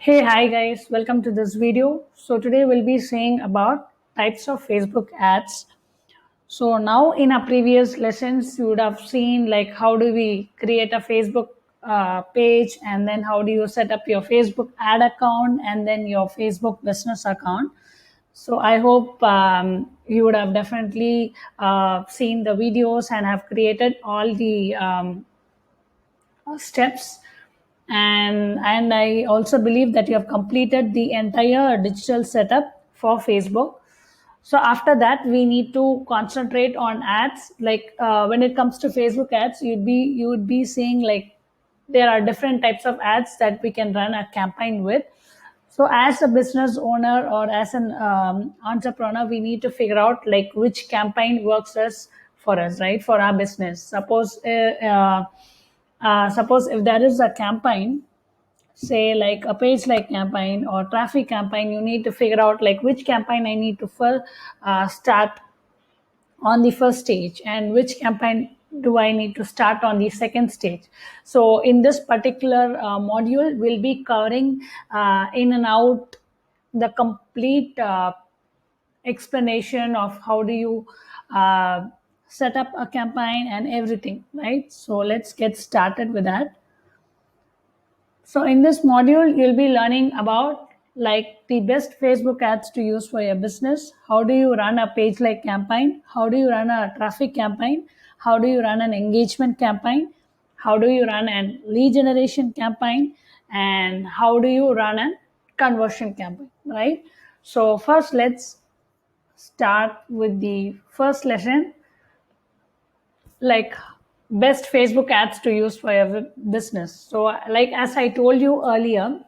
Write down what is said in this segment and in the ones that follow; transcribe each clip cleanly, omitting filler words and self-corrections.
Hey, hi guys, welcome to this video. So today we'll be seeing about types of Facebook ads. So now in our previous lessons, you would have seen like how do we create a Facebook page, and then how do you set up your Facebook ad account and then your Facebook business account. So I hope you would have definitely seen the videos and have created all the steps, and I also believe that you have completed the entire digital setup for Facebook. So after that we need to concentrate on ads. Like when it comes to Facebook ads, you would be seeing like there are different types of ads that we can run a campaign with. So as a business owner or as an entrepreneur, we need to figure out like which campaign works us for us, right, for our business. Suppose if there is a campaign, say like a page like campaign or traffic campaign, you need to figure out like which campaign I need to first start on the first stage, and which campaign do I need to start on the second stage. So in this particular module, we'll be covering in and out the complete explanation of how do you uh, set up a campaign and everything, right? So let's get started with that. So in this module, you'll be learning about like the best Facebook ads to use for your business. How do you run a page like campaign? How do you run a traffic campaign? How do you run an engagement campaign? How do you run a lead generation campaign? And how do you run a conversion campaign, right? So first, let's start with the first lesson, like best Facebook ads to use for your business. So like as I told you earlier,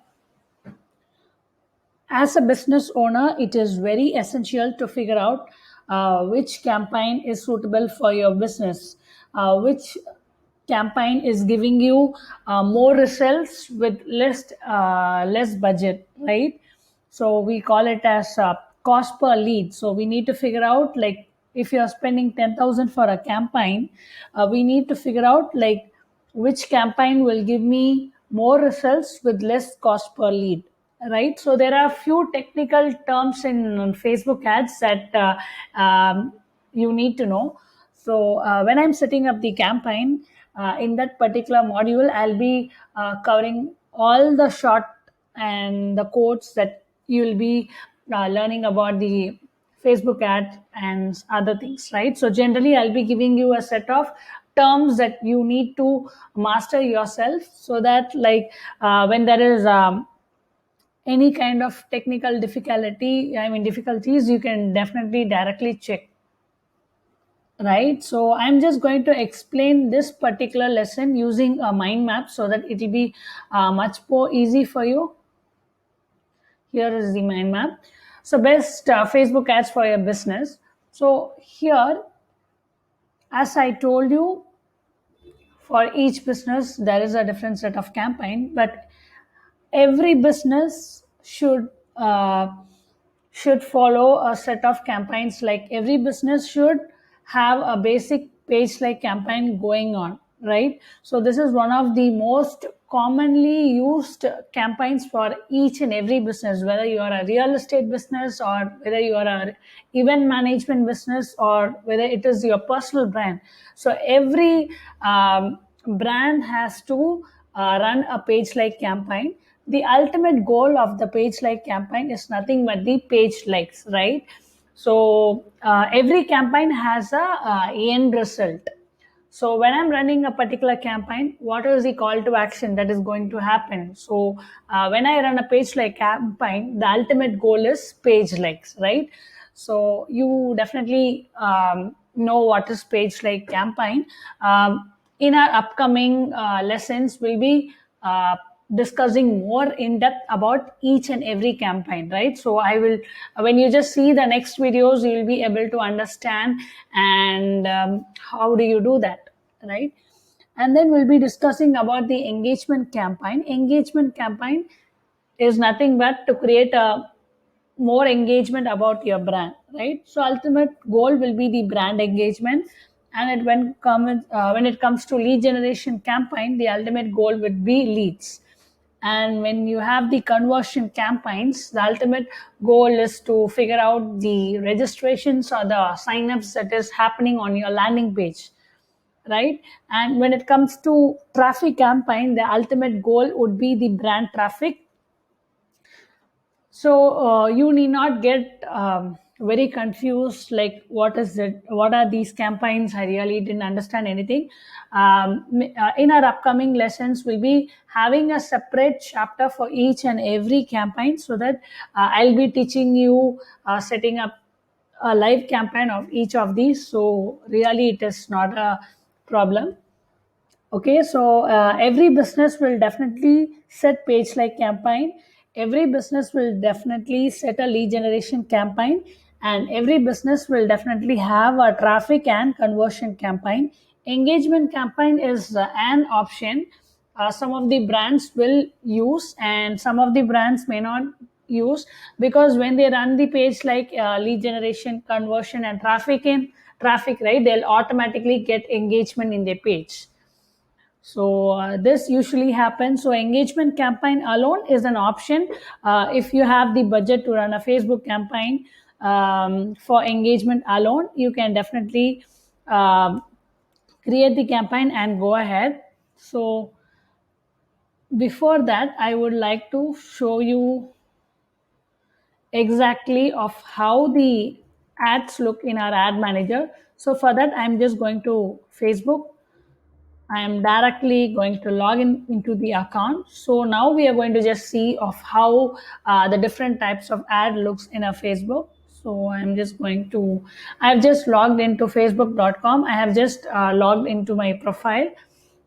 as a business owner, it is very essential to figure out which campaign is suitable for your business, which campaign is giving you more results with less budget, right? So we call it as cost per lead. So we need to figure out like if you are spending 10,000 for a campaign, we need to figure out like which campaign will give me more results with less cost per lead, right? So there are few technical terms in Facebook ads that you need to know. So when I'm setting up the campaign, in that particular module, I'll be covering all the short and the codes that you'll be learning about the Facebook ad and other things, right? So generally, I'll be giving you a set of terms that you need to master yourself, so that like when there is any kind of technical difficulties, you can definitely directly check, right? So I'm just going to explain this particular lesson using a mind map so that it will be much more easy for you. Here is the mind map. So best Facebook ads for your business. So here, as I told you, for each business there is a different set of campaign, but every business should follow a set of campaigns. Like every business should have a basic page like campaign going on, right? So this is one of the most commonly used campaigns for each and every business, whether you are a real estate business or whether you are a event management business or whether it is your personal brand. So every brand has to run a page like campaign. The ultimate goal of the page like campaign is nothing but the page likes, right? So every campaign has a end result. So when I'm running a particular campaign, what is the call to action that is going to happen? So when I run a page like campaign, the ultimate goal is page likes, right? So you definitely know what is page like campaign. In our upcoming lessons, we'll be discussing more in depth about each and every campaign, right? So I will, when you just see the next videos, you'll be able to understand and how do you do that, right? And then we'll be discussing about the engagement campaign. Engagement campaign is nothing but to create a more engagement about your brand, right? So ultimate goal will be the brand engagement. And when it comes to lead generation campaign, the ultimate goal would be leads. And when you have the conversion campaigns, the ultimate goal is to figure out the registrations or the signups that is happening on your landing page, right? And when it comes to traffic campaign, the ultimate goal would be the brand traffic. So you need not get very confused, like what is it, what are these campaigns? I really didn't understand anything. In our upcoming lessons, we'll be having a separate chapter for each and every campaign, so that I'll be teaching you setting up a live campaign of each of these. So really it is not a problem. Okay, so every business will definitely set page like campaign. Every business will definitely set a lead generation campaign, and every business will definitely have a traffic and conversion campaign. Engagement campaign is an option. Some of the brands will use, and some of the brands may not use, because when they run the page like lead generation, conversion, and traffic, right, they'll automatically get engagement in their page. So this usually happens. So engagement campaign alone is an option. If you have the budget to run a Facebook campaign for engagement alone, you can definitely um, create the campaign and go ahead. So before that, I would like to show you exactly of how the ads look in our ad manager. So for that, I'm just going to Facebook. I am directly going to log in into the account. So now we are going to just see of how the different types of ad looks in a Facebook. So I'm just going to, I've just logged into facebook.com. I have just logged into my profile.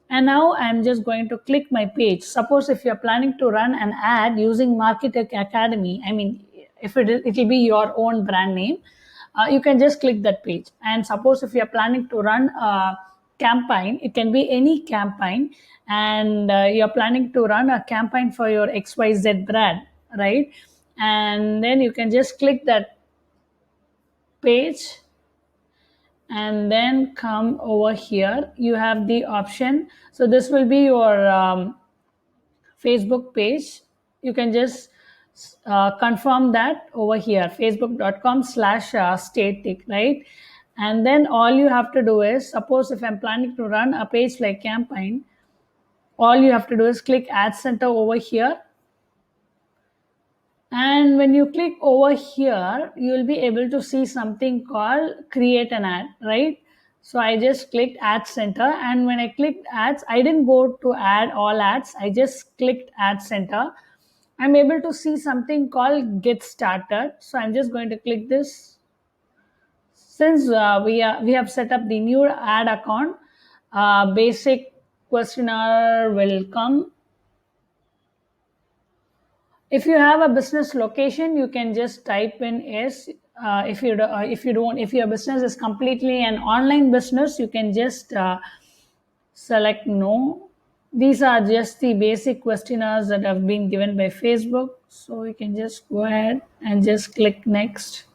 And now I'm just going to click my page. Suppose if you're planning to run an ad using Marketer Academy, I mean, if it will be your own brand name, you can just click that page. And suppose if you're planning to run a campaign, it can be any campaign, and you're planning to run a campaign for your XYZ brand, right? And then you can just click that page, and then come over here. You have the option. So this will be your Facebook page. You can just confirm that over here, facebook.com/static, right? And then all you have to do is, suppose if I'm planning to run a page like campaign, all you have to do is click Ad Center over here. And when you click over here, you will be able to see something called create an ad, right? So I just clicked Ad Center, and when I clicked ads, I didn't go to add all ads. I just clicked Ad Center. I'm able to see something called get started. So I'm just going to click this. Since we have set up the new ad account, basic questionnaire will come. If you have a business location, you can just type in yes. If your business is completely an online business, you can just select no. These are just the basic questionnaires that have been given by Facebook. So you can just go ahead and just click next.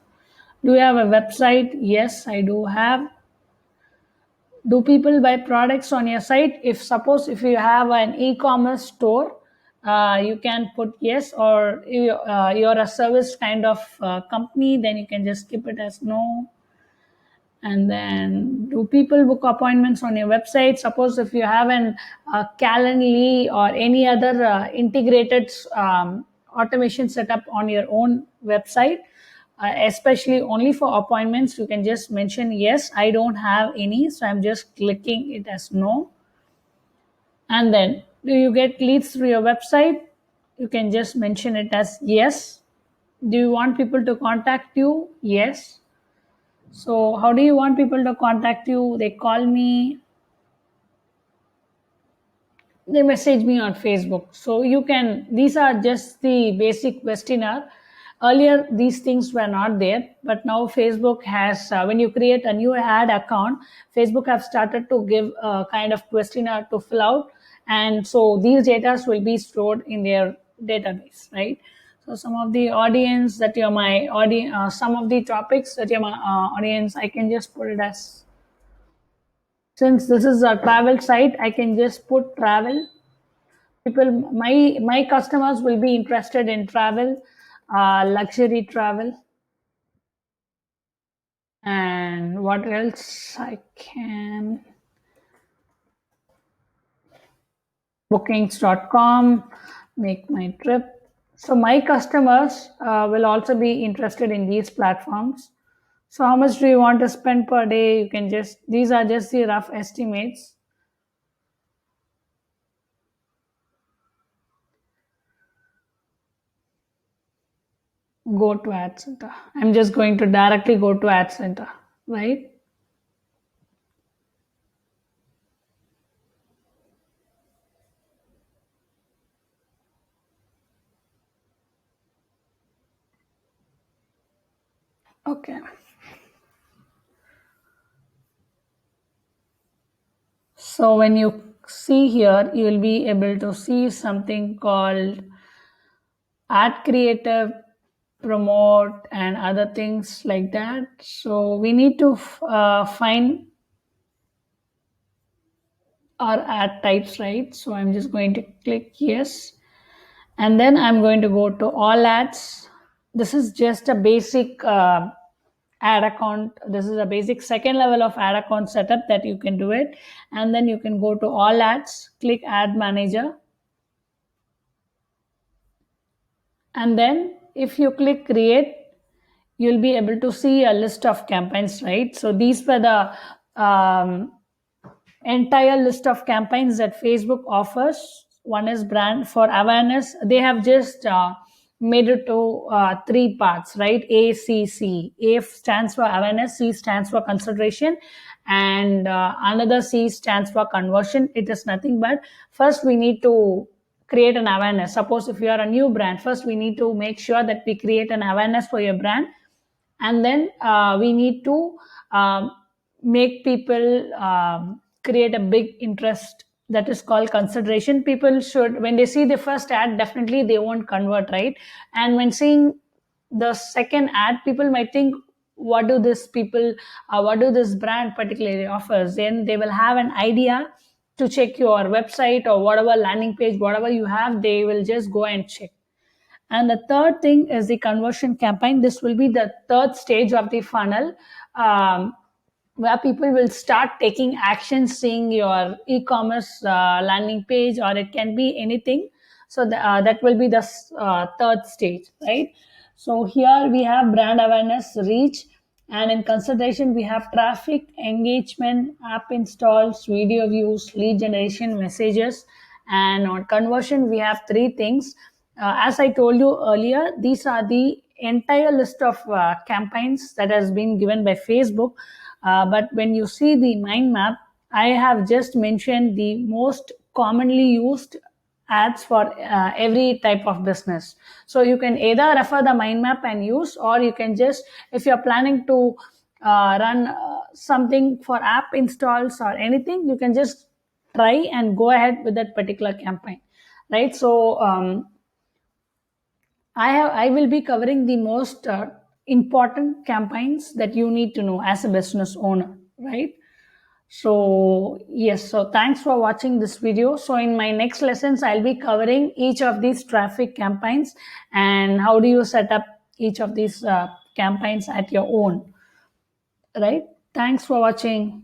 Do you have a website? Yes, I do have. Do people buy products on your site? If you have an e-commerce store, you can put yes, or you're a service kind of company, then you can just keep it as no. And then, do people book appointments on your website? Suppose if you have an Calendly or any other integrated automation setup on your own website, especially only for appointments, you can just mention yes. I don't have any, so I'm just clicking it as no. And then, do you get leads through your website? You can just mention it as yes. Do you want people to contact you? Yes. So, how do you want people to contact you? They call me, they message me on Facebook. So, these are just the basic questionnaire. Earlier, these things were not there, but now Facebook has, when you create a new ad account, Facebook have started to give a kind of questionnaire to fill out. And so, these data will be stored in their database, right? So, some of the audience that you're my audience, some of the topics that you're my audience, I can just put it as, since this is a travel site, I can just put travel. People, my customers will be interested in travel, luxury travel, and what else I can, bookings.com, make my trip. So my customers will also be interested in these platforms. So how much do you want to spend per day? You can just, these are just the rough estimates. Go to Ad Center. I'm just going to directly go to Ad Center, right? Okay. So when you see here, you will be able to see something called ad creative, promote, and other things like that. So we need to find our ad types, right? So I'm just going to click yes, and then I'm going to go to all ads. This is just a basic ad account. This is a basic second level of ad account setup that you can do it, and then you can go to all ads, click ad manager, and then if you click create, you'll be able to see a list of campaigns, right? So these were the entire list of campaigns that Facebook offers. One is brand for awareness. They have just made it to three parts, right? A, C, C. A stands for awareness, C stands for consideration, and another C stands for conversion. It is nothing but first we need to create an awareness. Suppose if you are a new brand, first we need to make sure that we create an awareness for your brand, and then we need to make people create a big interest, that is called consideration. People should, when they see the first ad, definitely they won't convert, right? And when seeing the second ad, people might think, what do this people what do this brand particularly offers, then they will have an idea to check your website or whatever landing page, whatever you have, they will just go and check. And the third thing is the conversion campaign. This will be the third stage of the funnel, where people will start taking action, seeing your e-commerce landing page, or it can be anything. So that will be the third stage, right? So here we have brand awareness, reach, and in consideration we have traffic, engagement, app installs, video views, lead generation, messages, and on conversion we have three things. As I told you earlier, these are the entire list of campaigns that has been given by Facebook. But when you see the mind map, I have just mentioned the most commonly used ads for every type of business. So you can either refer the mind map and use, or you can just, if you're planning to run something for app installs or anything, you can just try and go ahead with that particular campaign, right? So I will be covering the most important campaigns that you need to know as a business owner, right? So yes, so thanks for watching this video. So in my next lessons, I'll be covering each of these traffic campaigns and how do you set up each of these campaigns at your own, right? Thanks for watching.